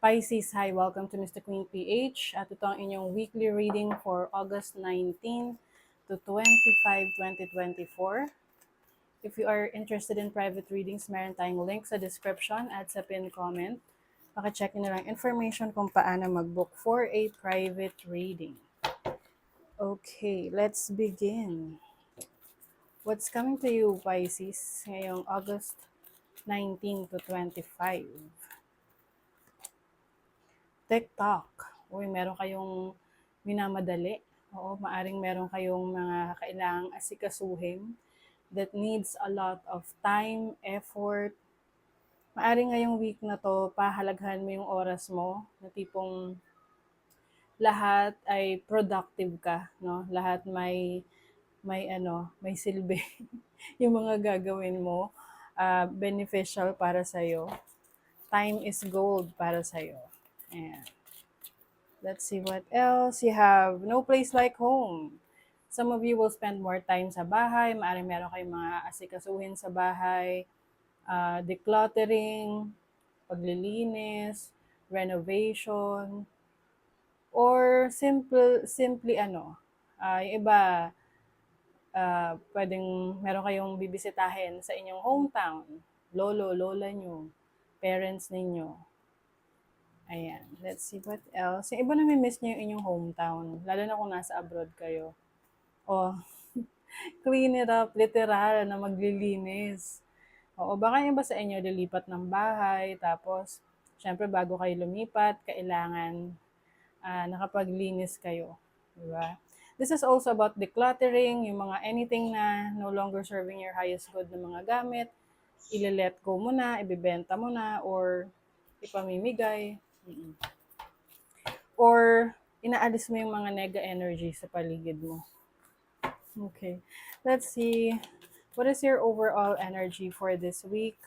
Pisces, hi, welcome to Mr. Queen PH. At ito ang inyong weekly reading for August 19 to 25, 2024. If you are interested in private readings, meron tayong link sa description at sa pin comment. Paki-check nyo na lang information kung paano mag-book for a private reading. Okay, let's begin. What's coming to you, Pisces, ngayong August 19 to 25? TikTok. Uy, meron kayong minamadali. Oo, maaring meron kayong mga kailangang asikasuhin that needs a lot of time, effort. Maaring ngayong week na to, pahalaghan mo yung oras mo, na tipong lahat ay productive ka, no? Lahat may silbi. Yung mga gagawin mo, beneficial para sa'yo. Time is gold para sa'yo. Ayan. Let's see what else. You have no place like home. Some of you will spend more time sa bahay. Maaaring meron kayong mga asikasuhin sa bahay. Decluttering, paglilinis, renovation, or simply yung iba, pwedeng meron kayong bibisitahin sa inyong hometown. Lolo, lola nyo, parents ninyo. Ayan, let's see what else. Yung iba nami-miss niyo yung inyong hometown, lalo na kung nasa abroad kayo. O, clean it up, literal, na maglilinis. Oo, baka yung iba sa inyo lilipat ng bahay, tapos, syempre bago kayo lumipat, kailangan nakapaglinis kayo. Diba? This is also about decluttering, yung mga anything na no longer serving your highest good na mga gamit, ile-let go mo na, ibibenta mo na, or ipamimigay. Or inaalis mo yung mga nega energy sa paligid mo. Okay. Let's see. What is your overall energy for this week?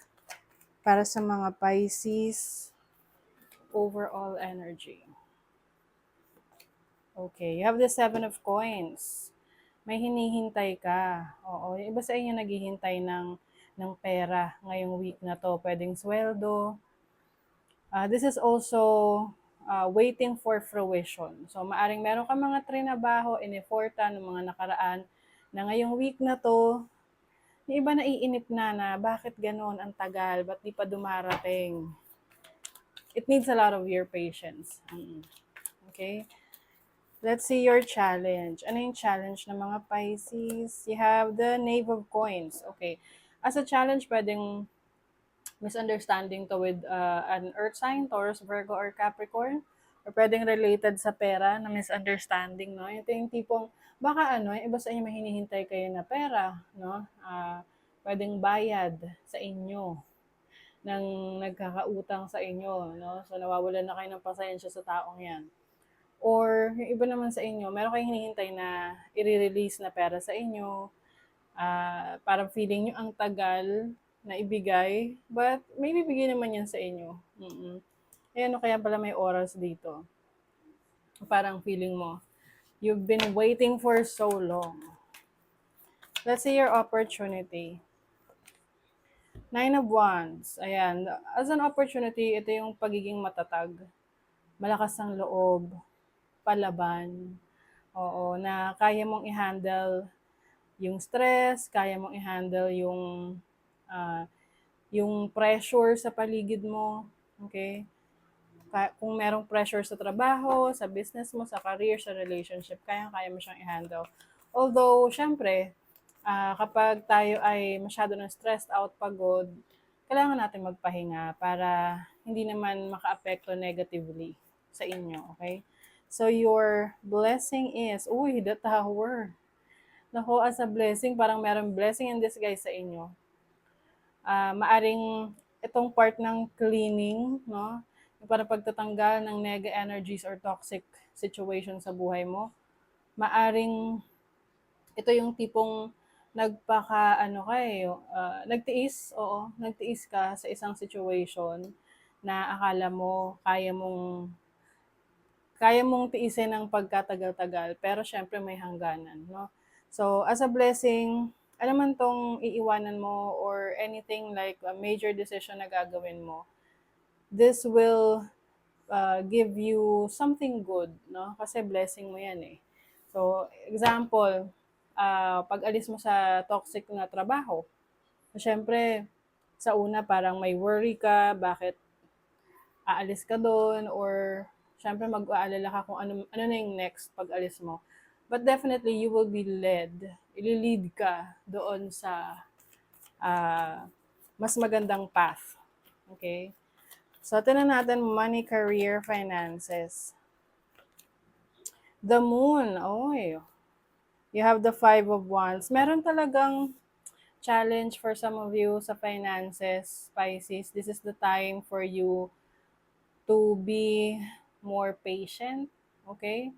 Para sa mga Pisces, overall energy. Okay. You have the 7 of coins. May hinihintay ka. Oo. Yung iba sa inyo naghihintay ng pera ngayong week na to. Pwedeng sweldo. This is also waiting for fruition. So, maaring meron ka mga trinabaho, in-effortan ng mga nakaraan na ngayong week na to, yung iba naiinip na bakit ganun, ang tagal, ba't di pa dumarating? It needs a lot of your patience. Okay? Let's see your challenge. Ano yung challenge ng mga Pisces? You have the Knave of Coins. Okay. As a challenge, pwedeng misunderstanding to with an earth sign, Taurus, Virgo, or Capricorn. Or pwedeng related sa pera na misunderstanding, no? Ito yung tipong, baka iba sa inyo may hinihintay kayo na pera, no? Pwedeng bayad sa inyo ng nagkakautang sa inyo, no? So, nawawalan na kayo ng pasensya sa taong yan. Or, yung iba naman sa inyo, meron kayong hinihintay na i-release na pera sa inyo, parang feeling nyo ang tagal na ibigay, but may bibigay naman yan sa inyo. Ayan, kaya pala may oras dito. Parang feeling mo, you've been waiting for so long. Let's see your opportunity. 9 of Wands. Ayan, as an opportunity, ito yung pagiging matatag. Malakas ang loob, palaban. Oo, na kaya mong i-handle yung stress, kaya mong i-handle yung pressure sa paligid mo, okay? Kung merong pressure sa trabaho, sa business mo, sa career, sa relationship, kaya mo siyang i-handle. Although, syempre, kapag tayo ay masyado ng stressed out, pagod, kailangan natin magpahinga para hindi naman maka-apekto negatively sa inyo, okay? So, your blessing is, the Tower. Nako, as a blessing, parang merong blessing in disguise sa inyo. Maaring itong part ng cleaning, no? Yung parang pagtatanggal ng nega energies or toxic situation sa buhay mo. Maaring ito yung tipong nagtiis ka sa isang situation na akala mo kaya mong tiisin ng pagkatagal-tagal, pero syempre may hangganan, no? So, as a blessing, ano man tong iiwanan mo or anything like a major decision na gagawin mo, this will give you something good, no? Kasi blessing mo yan eh. So, example, pag alis mo sa toxic na trabaho, syempre, sa una parang may worry ka, bakit aalis ka doon, or syempre mag-aalala ka kung ano na yung next pag alis mo. But definitely, you will be led, ililid ka doon sa mas magandang path. Okay? So, tinan natin money, career, finances. The moon, oy. You have the 5 of Wands. Meron talagang challenge for some of you sa finances, Pisces. This is the time for you to be more patient. Okay?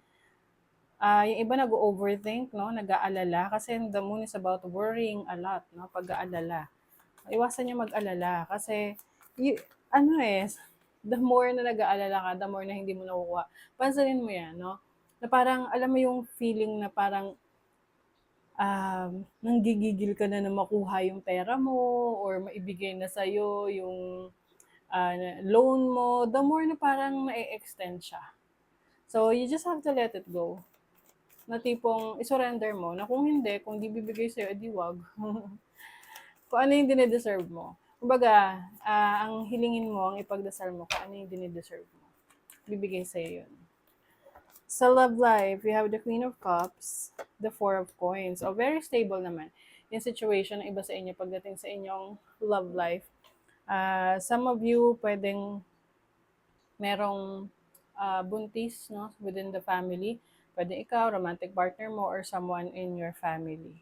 Yung iba nag-overthink, no? Nag-aalala. Kasi the moon is about worrying a lot, no? Pag-aalala. Iwasan nyo mag-alala. Kasi, ano eh, the more na nag-aalala ka, the more na hindi mo nakukuha. Pansinin mo yan, no? Na parang, alam mo yung feeling na parang, nanggigigil ka na na makuha yung pera mo or maibigay na sa'yo yung loan mo, the more na parang na-extend siya. So, you just have to let it go. Na tipong, isurrender mo, na kung hindi, kung di bibigay sa'yo, edi wag. Kung ano yung dinideserve mo. Kumbaga, ang hilingin mo, ang ipagdasal mo, kung ano yung dinideserve mo. Bibigay sa'yo yun. Sa love life, we have the Queen of Cups, the Four of Coins. O, very stable naman. Yung situation ng iba sa inyo pagdating sa inyong love life. Some of you, pwedeng merong buntis, no, within the family. Pwede ikaw, romantic partner mo, or someone in your family.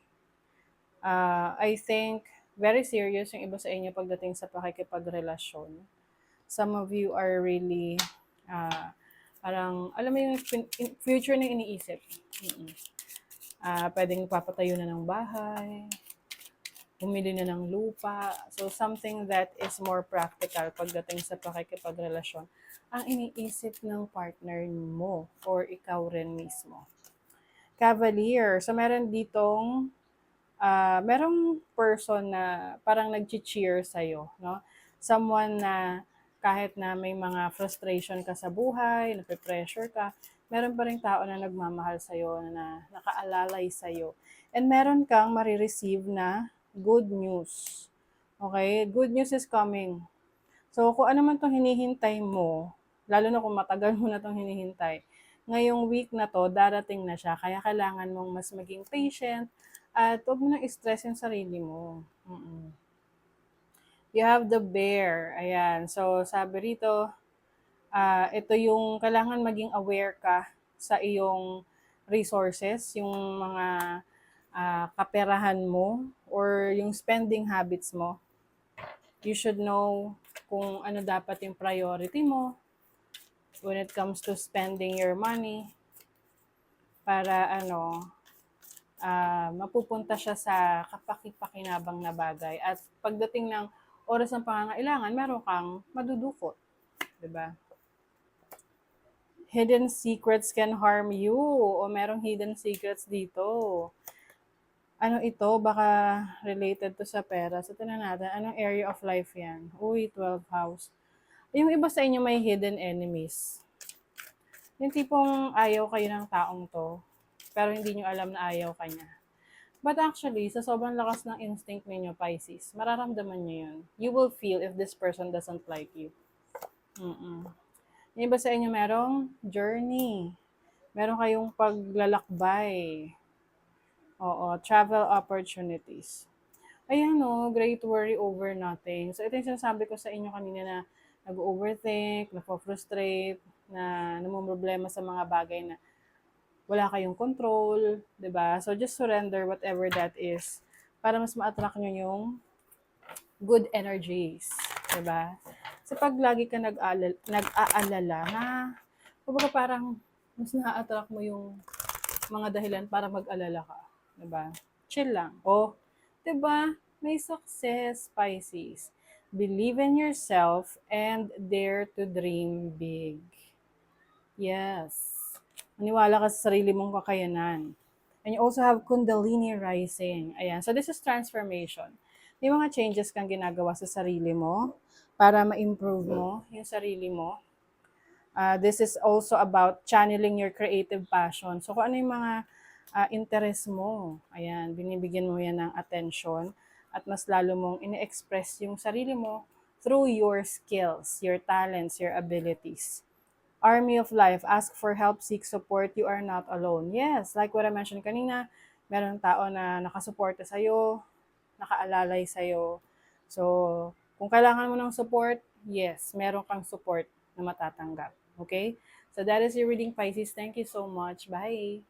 I think, very serious yung iba sa inyo pagdating sa pakikipagrelasyon. Some of you are really, parang, alam mo yung future na iniisip. Pwedeng papatayo na ng bahay, bumili na ng lupa. So, something that is more practical pagdating sa pakikipagrelasyon ang iniisip ng partner mo or ikaw rin mismo. Cavalier. So, meron ditong, merong person na parang nag-cheer sa'yo, no? Someone na kahit na may mga frustration ka sa buhay, nape-pressure ka, meron pa rin tao na nagmamahal sa'yo, na nakaalalay sa'yo. And meron kang marireceive na good news. Okay? Good news is coming. So, kung ano man itong hinihintay mo, lalo na kung matagal mo na itong hinihintay, ngayong week na to, darating na siya. Kaya kailangan mong mas maging patient at huwag mo nang i-stress yung sarili mo. You have the bear. Ayan. So, sabi rito, ito yung kailangan maging aware ka sa iyong resources, yung mga kaperahan mo or yung spending habits mo. You should know kung ano dapat yung priority mo when it comes to spending your money para mapupunta siya sa kapaki-pakinabang na bagay. At pagdating ng oras ng pangangailangan, meron kang madudukot. Diba? Hidden secrets can harm you. O merong hidden secrets dito. Ano ito? Baka related to sa pera. So, tingnan natin. Anong area of life yan? Uy, 12th house. Yung iba sa inyo may hidden enemies. Yung tipong ayaw kayo ng taong to, pero hindi nyo alam na ayaw ka niya. But actually, sa sobrang lakas ng instinct ninyo, Pisces, mararamdaman nyo yun. You will feel if this person doesn't like you. Yung iba sa inyo merong journey. Meron kayong paglalakbay. Oo, travel opportunities. Ayan o, great worry over nothing. So ito yung sinasabi ko sa inyo kanina na nag-overthink, na-frustrate, na namumroblema sa mga bagay na wala kayong control, 'di ba? So just surrender whatever that is para mas ma-attract nyo yung good energies, 'di ba? So pag lagi ka nag-aalala, kumbaga parang mas na-attract mo yung mga dahilan para mag-alala ka, 'di ba? Chill lang. Oh, 'di ba? May success, Pisces. Believe in yourself and dare to dream big. Yes. Maniwala ka sa sarili mong kakayanan. And you also have Kundalini rising. Ayan. So this is transformation. May mga changes kang ginagawa sa sarili mo para ma-improve mo yung sarili mo. This is also about channeling your creative passion. So kung ano yung mga interest mo, ayan, binibigyan mo yan ng attention at mas lalo mong ini-express yung sarili mo through your skills, your talents, your abilities. Army of Life, ask for help, seek support, you are not alone. Yes, like what I mentioned kanina, meron tao na nakasuporta sa'yo, nakaalalay sa'yo. So, kung kailangan mo ng support, yes, meron kang support na matatanggap. Okay? So, that is your reading, Pisces. Thank you so much. Bye!